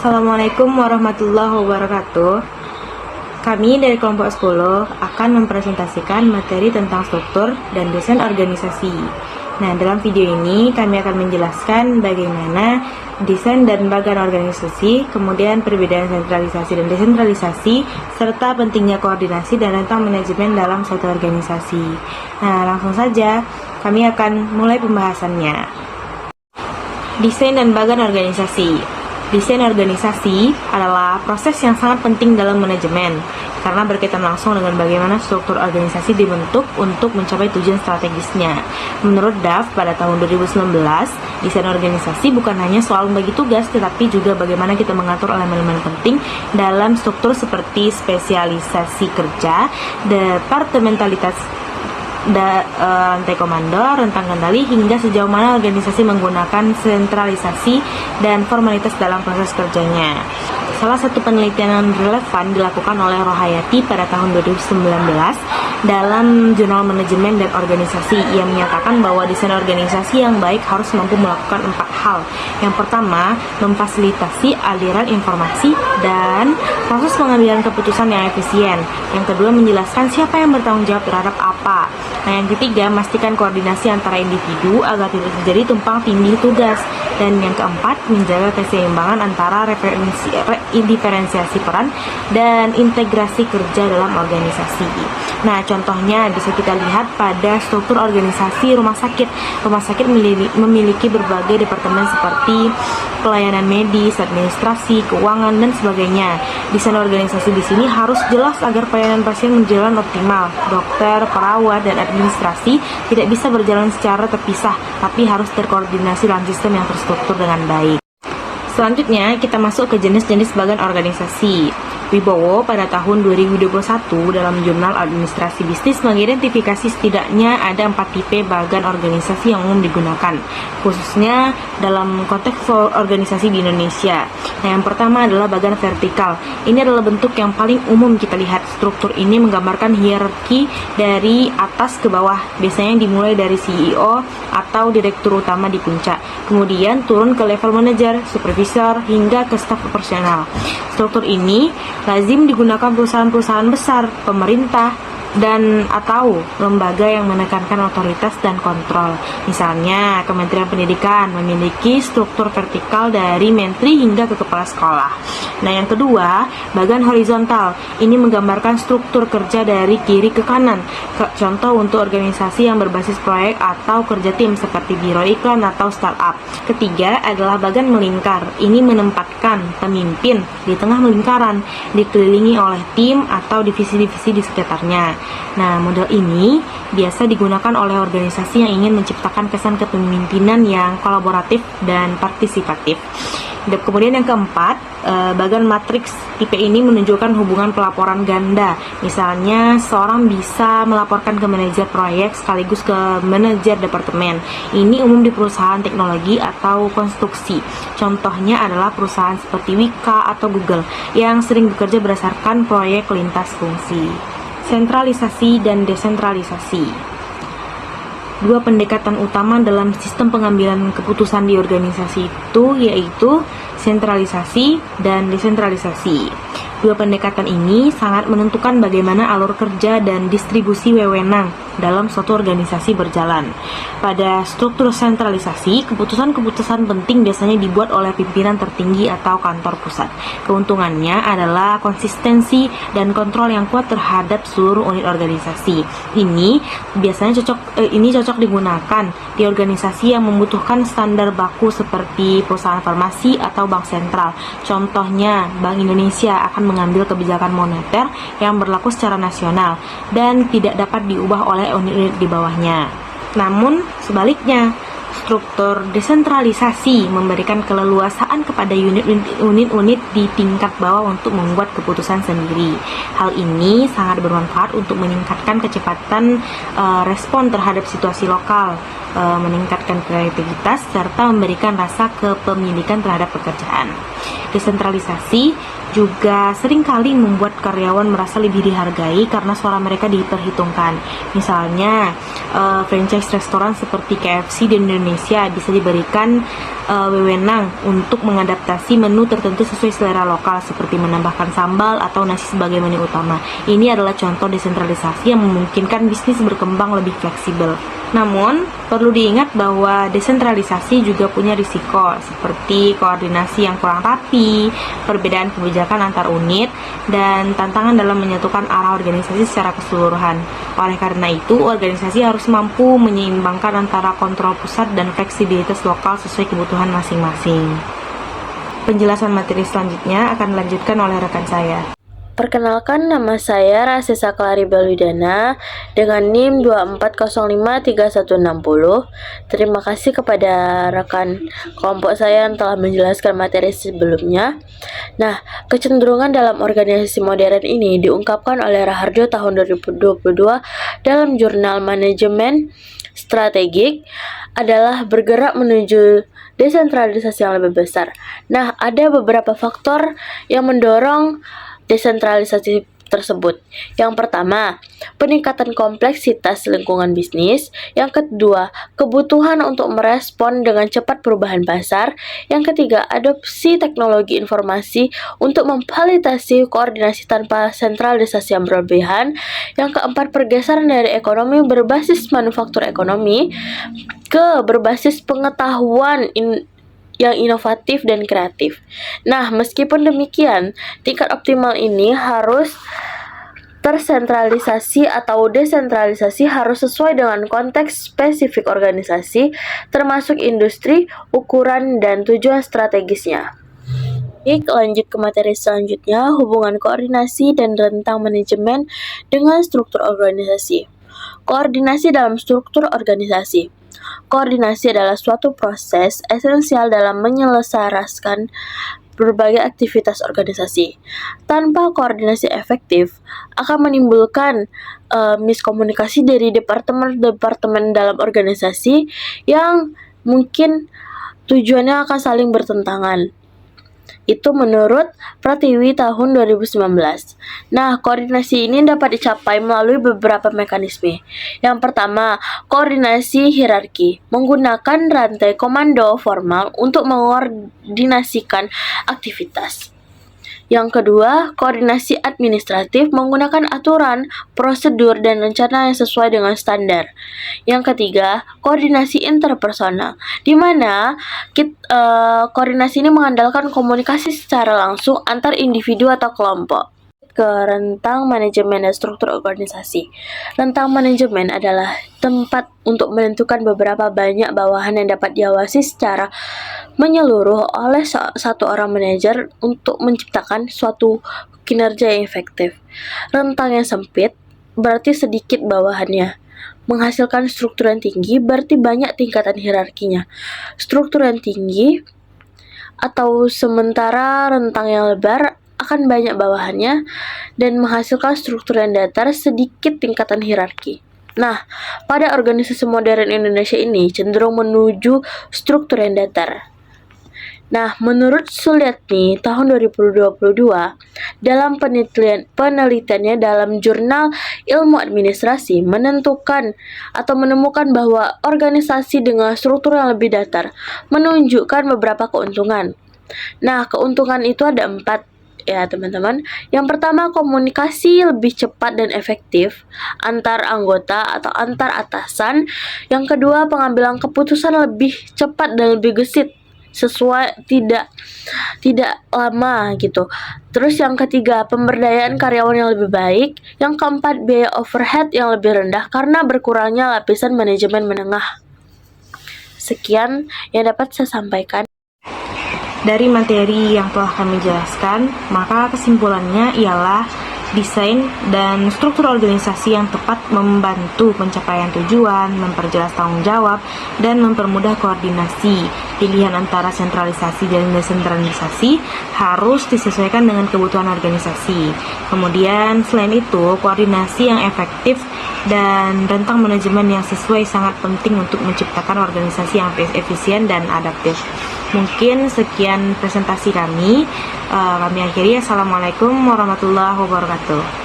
Assalamualaikum warahmatullahi wabarakatuh. Kami dari kelompok 10 akan mempresentasikan materi tentang struktur dan desain organisasi. Nah, dalam video ini kami akan menjelaskan bagaimana desain dan bagan organisasi, kemudian perbedaan sentralisasi dan desentralisasi, serta pentingnya koordinasi dan tentang manajemen dalam suatu organisasi. Nah, langsung saja kami akan mulai pembahasannya. Desain dan bagan organisasi. Desain organisasi adalah proses yang sangat penting dalam manajemen karena berkaitan langsung dengan bagaimana struktur organisasi dibentuk untuk mencapai tujuan strategisnya. Menurut DAF pada tahun 2019, desain organisasi bukan hanya soal membagi tugas, tetapi juga bagaimana kita mengatur elemen-elemen penting dalam struktur seperti spesialisasi kerja, departementalitas, rantai komando, rentang kendali, hingga sejauh mana organisasi menggunakan sentralisasi dan formalitas dalam proses kerjanya. Salah satu penelitian yang relevan dilakukan oleh Rohayati pada tahun 2019 dalam Jurnal Manajemen dan Organisasi. Ia menyatakan bahwa desain organisasi yang baik harus mampu melakukan 4 hal. Yang pertama, memfasilitasi aliran informasi dan proses pengambilan keputusan yang efisien. Yang kedua, menjelaskan siapa yang bertanggung jawab terhadap apa. Nah, yang ketiga, memastikan koordinasi antara individu agar tidak terjadi tumpang tindih tugas. Dan yang keempat, menjaga keseimbangan antara diferensiasi peran dan integrasi kerja dalam organisasi. Nah, contohnya bisa kita lihat pada struktur organisasi rumah sakit. Rumah sakit memiliki berbagai departemen seperti pelayanan medis, administrasi, keuangan, dan sebagainya. Desain organisasi di sini harus jelas agar pelayanan pasien berjalan optimal. Dokter, perawat, dan administrasi tidak bisa berjalan secara terpisah, tapi harus terkoordinasi dalam sistem yang terstruktur dengan baik. Selanjutnya, kita masuk ke jenis-jenis bagan organisasi. Wibowo pada tahun 2021 dalam Jurnal Administrasi Bisnis mengidentifikasi setidaknya ada 4 tipe bagan organisasi yang umum digunakan, khususnya dalam konteks organisasi di Indonesia. Nah, yang pertama adalah bagan vertikal. Ini adalah bentuk yang paling umum kita lihat. Struktur ini menggambarkan hierarki dari atas ke bawah, biasanya dimulai dari CEO atau direktur utama di puncak, kemudian turun ke level manajer, supervisor, hingga ke staf operasional. Struktur ini lazim digunakan perusahaan-perusahaan besar, pemerintah, dan atau lembaga yang menekankan otoritas dan kontrol. Misalnya, Kementerian Pendidikan memiliki struktur vertikal dari menteri hingga ke kepala sekolah. Nah, yang kedua, bagan horizontal. Ini menggambarkan struktur kerja dari kiri ke kanan. Contoh untuk organisasi yang berbasis proyek atau kerja tim seperti biro iklan atau startup. Ketiga adalah bagan melingkar. Ini menempatkan pemimpin di tengah lingkaran, dikelilingi oleh tim atau divisi-divisi di sekitarnya. Nah, model ini biasa digunakan oleh organisasi yang ingin menciptakan kesan kepemimpinan yang kolaboratif dan partisipatif. Dan kemudian yang keempat, bagan matriks. Tipe ini menunjukkan hubungan pelaporan ganda. Misalnya, seorang bisa melaporkan ke manajer proyek sekaligus ke manajer departemen. Ini umum di perusahaan teknologi atau konstruksi. Contohnya adalah perusahaan seperti Wika atau Google yang sering bekerja berdasarkan proyek lintas fungsi. Sentralisasi dan desentralisasi. Dua pendekatan utama dalam sistem pengambilan keputusan di organisasi itu yaitu sentralisasi dan desentralisasi. Dua pendekatan ini sangat menentukan bagaimana alur kerja dan distribusi wewenang dalam suatu organisasi berjalan. Pada struktur sentralisasi, keputusan-keputusan penting biasanya dibuat oleh pimpinan tertinggi atau kantor pusat. Keuntungannya adalah konsistensi dan kontrol yang kuat terhadap seluruh unit organisasi. Ini biasanya cocok digunakan di organisasi yang membutuhkan standar baku seperti perusahaan farmasi atau bank sentral. Contohnya, Bank Indonesia akan mengambil kebijakan moneter yang berlaku secara nasional dan tidak dapat diubah oleh unit-unit di bawahnya. Namun, sebaliknya, struktur desentralisasi memberikan keleluasaan kepada unit-unit di tingkat bawah untuk membuat keputusan sendiri. Hal ini sangat bermanfaat untuk meningkatkan kecepatan respon terhadap situasi lokal, meningkatkan kreativitas, serta memberikan rasa kepemilikan terhadap pekerjaan. Desentralisasi juga seringkali membuat karyawan merasa lebih dihargai karena suara mereka diperhitungkan. Misalnya, franchise restoran seperti KFC di Indonesia bisa diberikan wewenang untuk mengadaptasi menu tertentu sesuai selera lokal, seperti menambahkan sambal atau nasi sebagai menu utama. Ini adalah contoh desentralisasi yang memungkinkan bisnis berkembang lebih fleksibel. Namun, perlu diingat bahwa desentralisasi juga punya risiko, seperti koordinasi yang kurang rapi, perbedaan kebijakan antar unit, dan tantangan dalam menyatukan arah organisasi secara keseluruhan. Oleh karena itu, organisasi harus mampu menyeimbangkan antara kontrol pusat dan fleksibilitas lokal sesuai kebutuhan masing-masing. Penjelasan materi selanjutnya akan dilanjutkan oleh rekan saya. Perkenalkan, nama saya Rasisa Claribel Widana dengan NIM 24053160. Terima kasih kepada rekan kelompok saya yang telah menjelaskan materi sebelumnya. Nah, kecenderungan dalam organisasi modern ini diungkapkan oleh Raharjo tahun 2022 dalam jurnal Manajemen Strategik adalah bergerak menuju desentralisasi yang lebih besar. Nah, ada beberapa faktor yang mendorong desentralisasi tersebut. Yang pertama, peningkatan kompleksitas lingkungan bisnis. Yang kedua, kebutuhan untuk merespon dengan cepat perubahan pasar. Yang ketiga, adopsi teknologi informasi untuk memfasilitasi koordinasi tanpa sentralisasi yang berlebihan. Yang keempat, pergeseran dari ekonomi berbasis manufaktur ekonomi ke berbasis pengetahuan yang inovatif dan kreatif. Nah, meskipun demikian, tingkat optimal ini harus tersentralisasi atau desentralisasi harus sesuai dengan konteks spesifik organisasi, termasuk industri, ukuran, dan tujuan strategisnya. Baik, lanjut ke materi selanjutnya, hubungan koordinasi dan rentang manajemen dengan struktur organisasi. Koordinasi dalam struktur organisasi. Koordinasi adalah suatu proses esensial dalam menyelaraskan berbagai aktivitas organisasi. Tanpa koordinasi efektif, akan menimbulkan miskomunikasi dari departemen-departemen dalam organisasi yang mungkin tujuannya akan saling bertentangan. Itu menurut Pratiwi tahun 2019. Nah, koordinasi ini dapat dicapai melalui beberapa mekanisme. Yang pertama, koordinasi hierarki, menggunakan rantai komando formal untuk mengkoordinasikan aktivitas. Yang kedua, koordinasi administratif menggunakan aturan, prosedur, dan rencana yang sesuai dengan standar. Yang ketiga, koordinasi interpersonal, di mana koordinasi ini mengandalkan komunikasi secara langsung antar individu atau kelompok. Ke rentang manajemen dan struktur organisasi. Rentang manajemen adalah tempat untuk menentukan beberapa banyak bawahan yang dapat diawasi secara menyeluruh oleh satu orang manajer untuk menciptakan suatu kinerja yang efektif. Rentang yang sempit berarti sedikit bawahannya. Menghasilkan struktur yang tinggi berarti banyak tingkatan hierarkinya. Struktur yang tinggi atau sementara rentang yang lebar akan banyak bawahannya dan menghasilkan struktur yang datar sedikit tingkatan hierarki. Nah, pada organisasi modern Indonesia ini cenderung menuju struktur yang datar. Nah, menurut Suliatni tahun 2022 dalam penelitiannya dalam jurnal Ilmu Administrasi menemukan bahwa organisasi dengan struktur yang lebih datar menunjukkan beberapa keuntungan. Nah, keuntungan itu ada 4 ya teman-teman. Yang pertama, komunikasi lebih cepat dan efektif antar anggota atau antar atasan. Yang kedua, pengambilan keputusan lebih cepat dan lebih gesit, sesuai tidak lama gitu. Terus yang ketiga, pemberdayaan karyawan yang lebih baik. Yang keempat, biaya overhead yang lebih rendah karena berkurangnya lapisan manajemen menengah. Sekian yang dapat saya sampaikan. Dari materi yang telah kami jelaskan, maka kesimpulannya ialah desain dan struktur organisasi yang tepat membantu pencapaian tujuan, memperjelas tanggung jawab, dan mempermudah koordinasi. Pilihan antara sentralisasi dan desentralisasi harus disesuaikan dengan kebutuhan organisasi. Kemudian, selain itu, koordinasi yang efektif dan rentang manajemen yang sesuai sangat penting untuk menciptakan organisasi yang efisien dan adaptif. Mungkin sekian presentasi kami. Kami akhiri. Assalamualaikum warahmatullahi wabarakatuh.